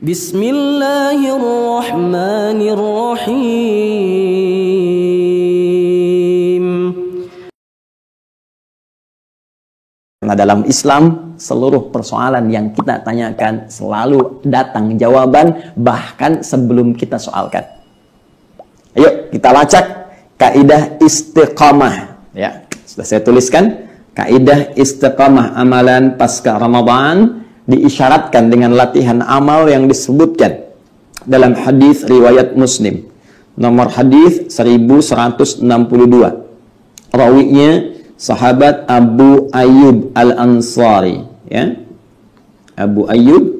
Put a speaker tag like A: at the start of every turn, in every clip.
A: Bismillahirrahmanirrahim. Karena dalam Islam, seluruh persoalan yang kita tanyakan selalu datang jawaban bahkan sebelum kita soalkan. Ayo kita lacak kaidah istiqamah. Ya, sudah saya tuliskan kaidah istiqamah amalan pasca Ramadan diisyaratkan dengan latihan amal yang disebutkan dalam hadis riwayat Muslim nomor hadis 1162. Rawinya sahabat Abu Ayyub Al-Ansari, ya. Abu Ayyub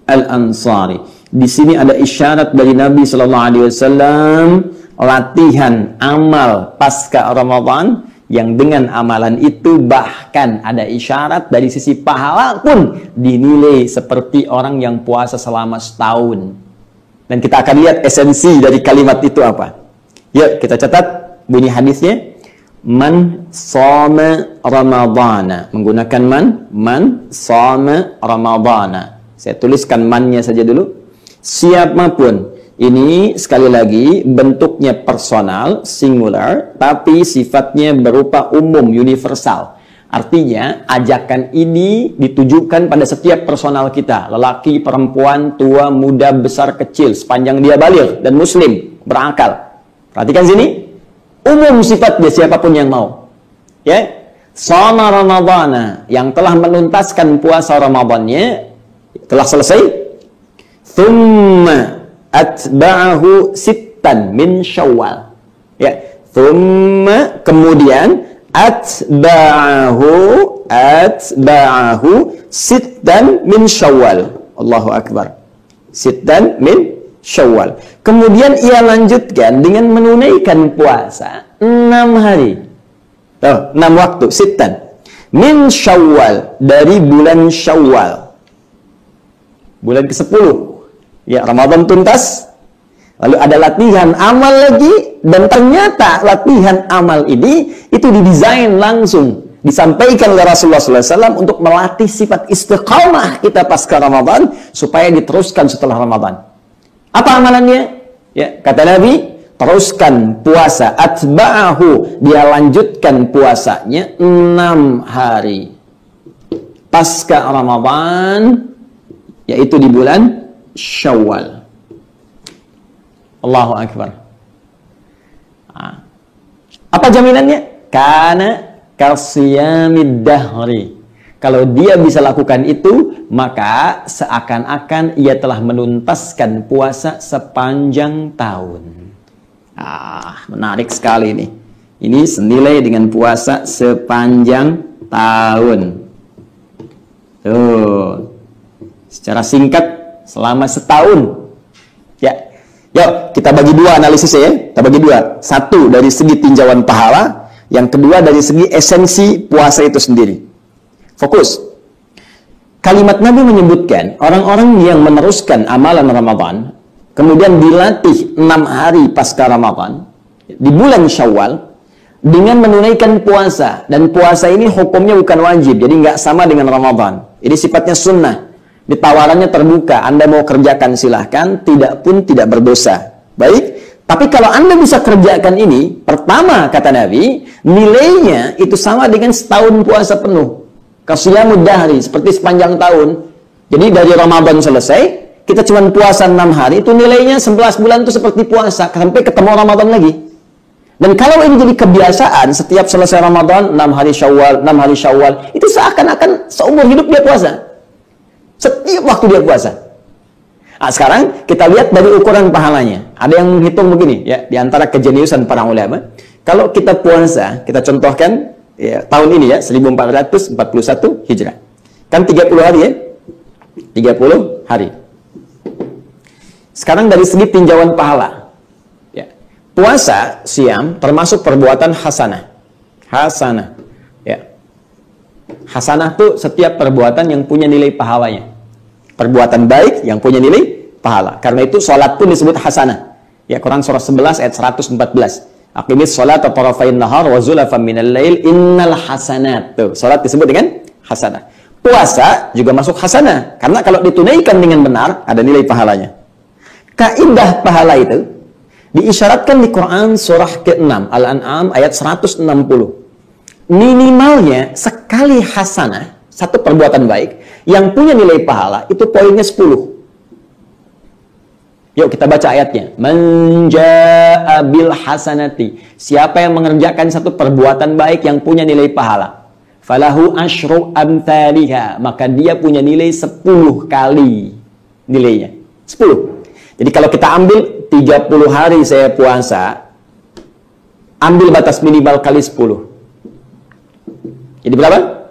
A: Al-Ansari. Di sini ada isyarat dari Nabi sallallahu alaihi wasallam latihan amal pasca Ramadan yang dengan amalan itu bahkan ada isyarat dari sisi pahala pun dinilai seperti orang yang puasa selama setahun. Dan kita akan lihat esensi dari kalimat itu apa. Yuk kita catat bunyi hadisnya. Man shoma ramadhana. Menggunakan man shoma ramadhana. Saya tuliskan mannya saja dulu. Siapapun. Ini sekali lagi bentuknya personal, singular, tapi sifatnya berupa umum, universal. Artinya ajakan ini ditujukan pada setiap personal kita. Lelaki, perempuan, tua, muda, besar, kecil, sepanjang dia baligh dan muslim, berakal. Perhatikan sini. Umum sifatnya siapapun yang mau. Ya. Shoma Ramadhana, yang telah menuntaskan puasa Ramadannya, telah selesai. Thumma atba'ahu sittan min Syawal. Ya, thumma kemudian atba'ahu sittan min Syawal. Allahu akbar. Sittan min Syawal. Kemudian ia lanjutkan dengan menunaikan puasa 6 hari. Tuh, 6 waktu, sittan min Syawal, dari bulan Syawal. Bulan ke-10. Ya, Ramadan tuntas, lalu ada latihan amal lagi, dan ternyata latihan amal ini itu didesain langsung, disampaikan oleh Rasulullah SAW untuk melatih sifat istiqamah kita pasca Ramadan, supaya diteruskan setelah Ramadan. Apa amalannya? Ya, kata Nabi, teruskan puasa, atba'ahu, dia lanjutkan puasanya 6 hari. Pasca Ramadan, yaitu di bulan Syawal. Allahu akbar. Apa jaminannya? Karena kasiyamid dahri. Kalau dia bisa lakukan itu, maka seakan-akan ia telah menuntaskan puasa sepanjang tahun. Menarik sekali ini. Ini senilai dengan puasa sepanjang tahun. Tuh. Secara singkat, selama setahun. Ya. Yuk, kita bagi dua analisisnya ya. Kita bagi dua. Satu dari segi tinjauan pahala, yang kedua dari segi esensi puasa itu sendiri. Fokus. Kalimat Nabi menyebutkan orang-orang yang meneruskan amalan Ramadan, kemudian dilatih 6 hari pasca Ramadan di bulan Syawal dengan menunaikan puasa, dan puasa ini hukumnya bukan wajib, jadi nggak sama dengan Ramadan. Ini sifatnya sunnah. Ditawarannya terbuka, Anda mau kerjakan silahkan, tidak pun tidak berdosa. Baik, tapi kalau Anda bisa kerjakan ini, pertama kata Nabi, nilainya itu sama dengan setahun puasa penuh. Kasiyamud dahri, seperti sepanjang tahun. Jadi dari Ramadan selesai, kita cuma puasa 6 hari, itu nilainya 11 bulan itu seperti puasa, sampai ketemu Ramadan lagi. Dan kalau ini jadi kebiasaan, setiap selesai Ramadan, 6 hari Syawal, 6 hari Syawal, itu seakan-akan seumur hidup dia puasa. Setiap waktu dia puasa. Sekarang kita lihat dari ukuran pahalanya. Ada yang menghitung begini, ya, di antara kejeniusan para ulama. Kalau kita puasa, kita contohkan ya, tahun ini ya, 1441 Hijrah. Kan 30 hari ya? 30 hari. Sekarang dari segi tinjauan pahala. Ya. Puasa, siam, termasuk perbuatan hasanah. Hasanah. Hasanah itu setiap perbuatan yang punya nilai pahalanya. Perbuatan baik yang punya nilai pahala. Karena itu sholat pun disebut hasanah. Ya, Quran surah 11 ayat 114. Aqimis sholat wa tarafain nahar wa zulafan minal lail innal hasanat. Tuh, sholat disebut dengan hasanah. Puasa juga masuk hasanah. Karena kalau ditunaikan dengan benar, ada nilai pahalanya. Kaidah pahala itu diisyaratkan di Quran surah ke-6, Al-An'am ayat 160. Minimalnya sekali hasanah, satu perbuatan baik, yang punya nilai pahala, itu poinnya 10. Yuk kita baca ayatnya. Man jaa'a bil hasanati. Siapa yang mengerjakan satu perbuatan baik yang punya nilai pahala, falahu asyru amthaliha, maka dia punya nilai 10 kali nilainya. 10. Jadi kalau kita ambil 30 hari saya puasa, ambil batas minimal kali 10. Jadi berapa?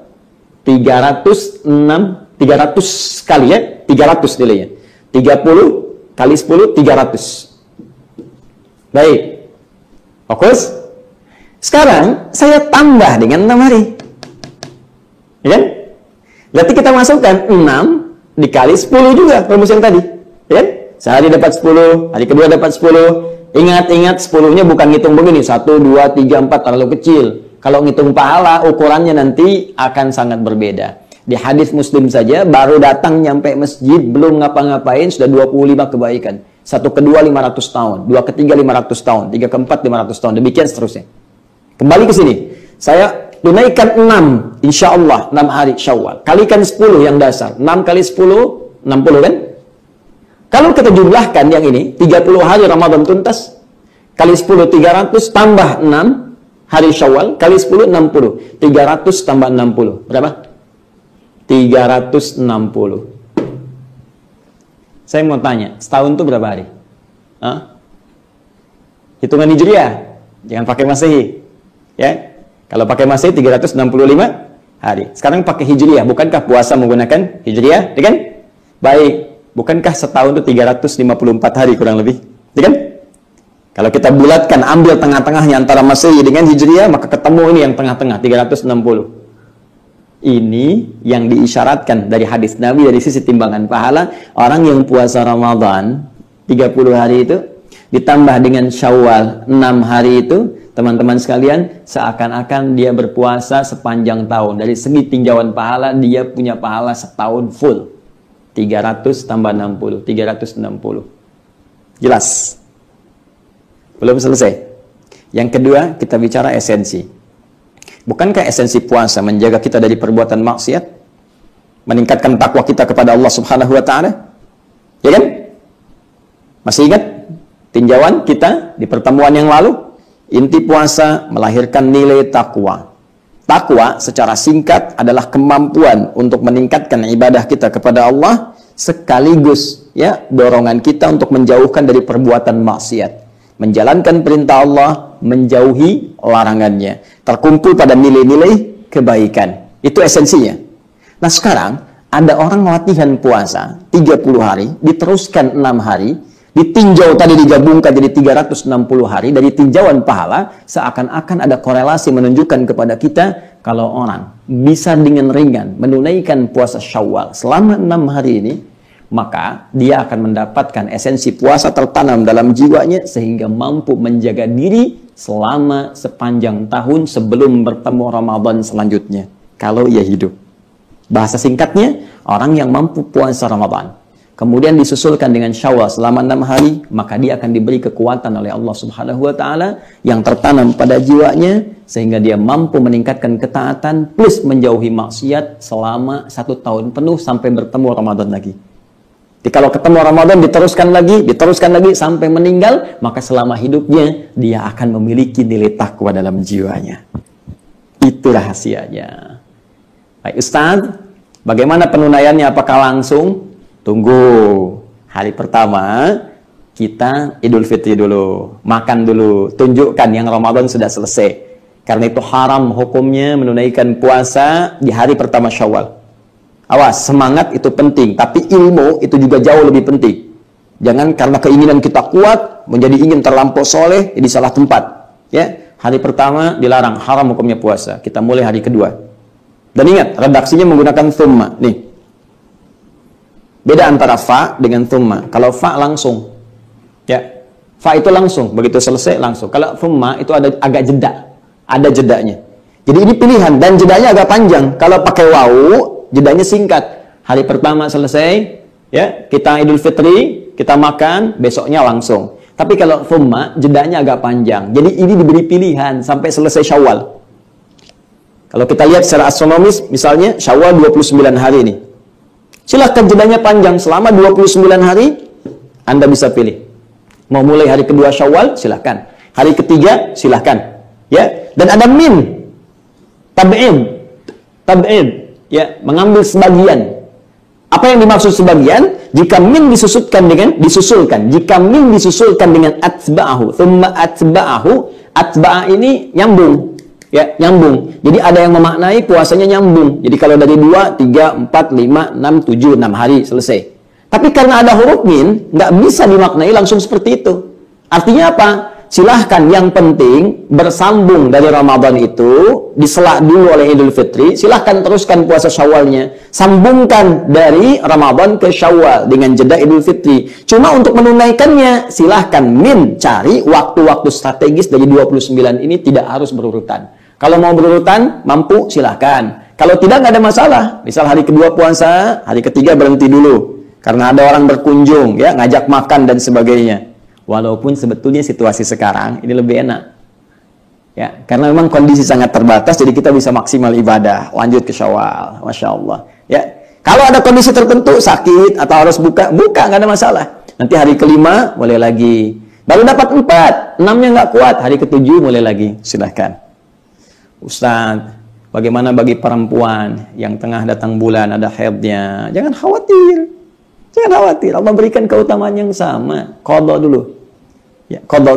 A: 300 kali ya, 300 nilainya. 30 kali 10, 300. Baik. Fokus. Sekarang saya tambah dengan 6 hari. Ya kan? Berarti kita masukkan 6 dikali 10 juga rumus yang tadi. Ya kan? Sehari dapat 10, hari kedua dapat 10. Ingat-ingat 10-nya bukan ngitung begini, 1, 2, 3, 4, terlalu kecil. Kalau ngitung pahala, ukurannya nanti akan sangat berbeda. Di hadis Muslim saja, baru datang nyampe masjid, belum ngapa-ngapain, sudah 25 kebaikan. 1 kedua 500 tahun, 2 ketiga 500 tahun, 3 keempat 500 tahun, demikian seterusnya. Kembali ke sini. Saya tunaikan 6, insya Allah 6 hari Syawal. Kalikan 10 yang dasar. 6 kali 10, 60 kan? Kalau kita jumlahkan yang ini, 30 hari Ramadan tuntas, kali 10, 300, tambah 6 hari Syawal, kali 10, 60. 300 tambah 60. Berapa? 360. Saya mau tanya, setahun itu berapa hari? Hah? Hitungan Hijriah. Jangan pakai Masehi. Ya, kalau pakai Masehi 365 hari. Sekarang pakai Hijriah. Bukankah puasa menggunakan Hijriah? Ya kan? Baik. Bukankah setahun itu 354 hari kurang lebih? Ya kan? Kalau kita bulatkan, ambil tengah-tengahnya antara Masehi dengan Hijriah, maka ketemu ini yang tengah-tengah, 360. Ini yang diisyaratkan dari hadis Nabi dari sisi timbangan pahala. Orang yang puasa Ramadan 30 hari itu ditambah dengan Syawal 6 hari itu, teman-teman sekalian, seakan-akan dia berpuasa sepanjang tahun. Dari segi tinjauan pahala, dia punya pahala setahun full. 300 tambah 60, 360. Jelas? Belum selesai. Yang kedua, kita bicara esensi. Bukankah esensi puasa menjaga kita dari perbuatan maksiat? Meningkatkan takwa kita kepada Allah Subhanahu wa Ta'ala? Ya kan? Masih ingat tinjauan kita di pertemuan yang lalu? Inti puasa melahirkan nilai takwa. Takwa secara singkat adalah kemampuan untuk meningkatkan ibadah kita kepada Allah, sekaligus ya dorongan kita untuk menjauhkan dari perbuatan maksiat, menjalankan perintah Allah, menjauhi larangannya, terkumpul pada nilai-nilai kebaikan. Itu esensinya. Nah sekarang ada orang latihan puasa 30 hari, diteruskan 6 hari, ditinjau tadi digabungkan jadi 360 hari. Dari tinjauan pahala seakan-akan ada korelasi menunjukkan kepada kita kalau orang bisa dengan ringan menunaikan puasa Syawal selama 6 hari ini, maka dia akan mendapatkan esensi puasa tertanam dalam jiwanya sehingga mampu menjaga diri selama sepanjang tahun sebelum bertemu Ramadan selanjutnya kalau ia hidup. Bahasa singkatnya, orang yang mampu puasa Ramadan kemudian disusulkan dengan Syawal selama 6 hari, maka dia akan diberi kekuatan oleh Allah Subhanahu wa Ta'ala yang tertanam pada jiwanya sehingga dia mampu meningkatkan ketaatan plus menjauhi maksiat selama 1 tahun penuh sampai bertemu Ramadan lagi. Jadi kalau ketemu Ramadan diteruskan lagi sampai meninggal, maka selama hidupnya dia akan memiliki nilai takwa dalam jiwanya. Itu rahasianya. Baik Ustaz, bagaimana penunaiannya? Apakah langsung? Tunggu, hari pertama kita Idul Fitri dulu, makan dulu, tunjukkan yang Ramadan sudah selesai. Karena itu haram hukumnya menunaikan puasa di hari pertama Syawal. Awas, semangat itu penting, tapi ilmu itu juga jauh lebih penting. Jangan karena keinginan kita kuat, menjadi ingin terlampau soleh, jadi salah tempat. Ya, hari pertama dilarang, haram hukumnya puasa. Kita mulai hari kedua. Dan ingat, redaksinya menggunakan thumma. Nih. Beda antara fa dengan thumma. Kalau fa langsung, ya, fa itu langsung, begitu selesai langsung. Kalau thumma itu ada agak jeda, ada jedanya. Jadi ini pilihan dan jedanya agak panjang. Kalau pakai wawu, jedanya singkat. Hari pertama selesai, ya, kita Idul Fitri, kita makan, besoknya langsung. Tapi kalau thumma, jedanya agak panjang. Jadi ini diberi pilihan sampai selesai Syawal. Kalau kita lihat secara astronomis, misalnya Syawal 29 hari ini. Silahkan jedanya panjang selama 29 hari, Anda bisa pilih. Mau mulai hari kedua Syawal, silahkan. Hari ketiga, silahkan. Ya, dan ada min, tab'id, ya, mengambil sebagian. Apa yang dimaksud sebagian? Jika min disusulkan. Jika min disusulkan dengan atba'ahu, thumma atba'ahu, atba'a ini nyambung. Ya, nyambung. Jadi ada yang memaknai puasanya nyambung. Jadi kalau dari 2, 3, 4, 5, 6, 7, 6 hari selesai. Tapi karena ada huruf min, nggak bisa dimaknai langsung seperti itu. Artinya apa? Silahkan, yang penting bersambung dari Ramadan itu, diselak dulu oleh Idul Fitri, silahkan teruskan puasa Syawalnya. Sambungkan dari Ramadan ke Syawal dengan jeda Idul Fitri. Cuma untuk menunaikannya, silahkan min cari waktu-waktu strategis dari 29 ini, tidak harus berurutan. Kalau mau berurutan, mampu, silahkan. Kalau tidak, nggak ada masalah. Misal hari kedua puasa, hari ketiga berhenti dulu. Karena ada orang berkunjung, ya, ngajak makan dan sebagainya. Walaupun sebetulnya situasi sekarang ini lebih enak. Ya, karena memang kondisi sangat terbatas, jadi kita bisa maksimal ibadah. Lanjut ke Syawal, Masya Allah. Ya, kalau ada kondisi tertentu, sakit atau harus buka, nggak ada masalah. Nanti hari kelima, boleh lagi. Baru dapat 4, 6-nya nggak kuat, hari ke-7 boleh lagi. Silahkan. Ustadz, bagaimana bagi perempuan yang tengah datang bulan, ada haidnya? Jangan khawatir. Jangan khawatir, Allah berikan keutamaan yang sama. Qadha dulu. Ya, qadha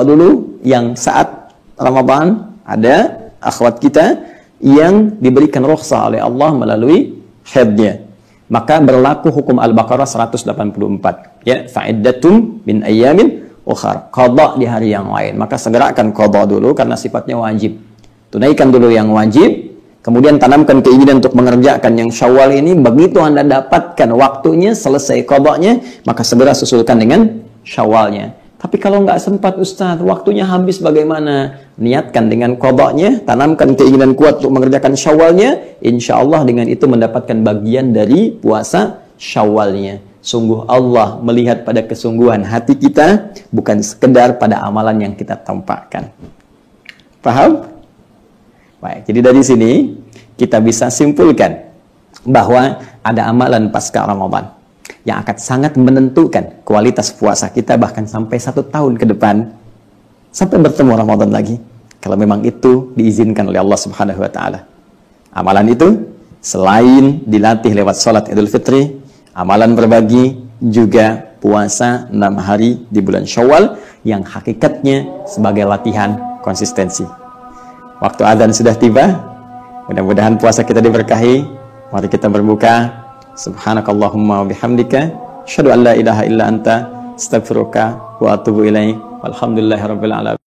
A: dulu yang saat Ramadan ada akhwat kita yang diberikan rukhsah oleh Allah melalui haidnya. Maka berlaku hukum Al-Baqarah 184. Ya, fa'iddatum min ayyamin ukhar. Qadha di hari yang lain. Maka segerakan qadha dulu karena sifatnya wajib. Tunaikan dulu yang wajib. Kemudian tanamkan keinginan untuk mengerjakan yang Syawal ini. Begitu Anda dapatkan waktunya, selesai qadanya, maka segera susulkan dengan Syawalnya. Tapi kalau nggak sempat Ustaz, waktunya habis bagaimana? Niatkan dengan qadanya, tanamkan keinginan kuat untuk mengerjakan Syawalnya. Insya Allah dengan itu mendapatkan bagian dari puasa Syawalnya. Sungguh Allah melihat pada kesungguhan hati kita, bukan sekedar pada amalan yang kita tampakkan. Paham? Baik, jadi dari sini kita bisa simpulkan bahwa ada amalan pasca Ramadan yang akan sangat menentukan kualitas puasa kita bahkan sampai 1 tahun ke depan sampai bertemu Ramadan lagi. Kalau memang itu diizinkan oleh Allah Subhanahu wa taala. Amalan itu selain dilatih lewat salat Idul Fitri, amalan berbagi juga puasa 6 hari di bulan Syawal yang hakikatnya sebagai latihan konsistensi. Waktu adzan sudah tiba. Mudah-mudahan puasa kita diberkahi. Mari kita berbuka. Subhanakallahumma wa bihamdika, asyhadu an la ilaha illa anta, astaghfiruka wa atubu ilaik. Walhamdulillahirabbil alamin.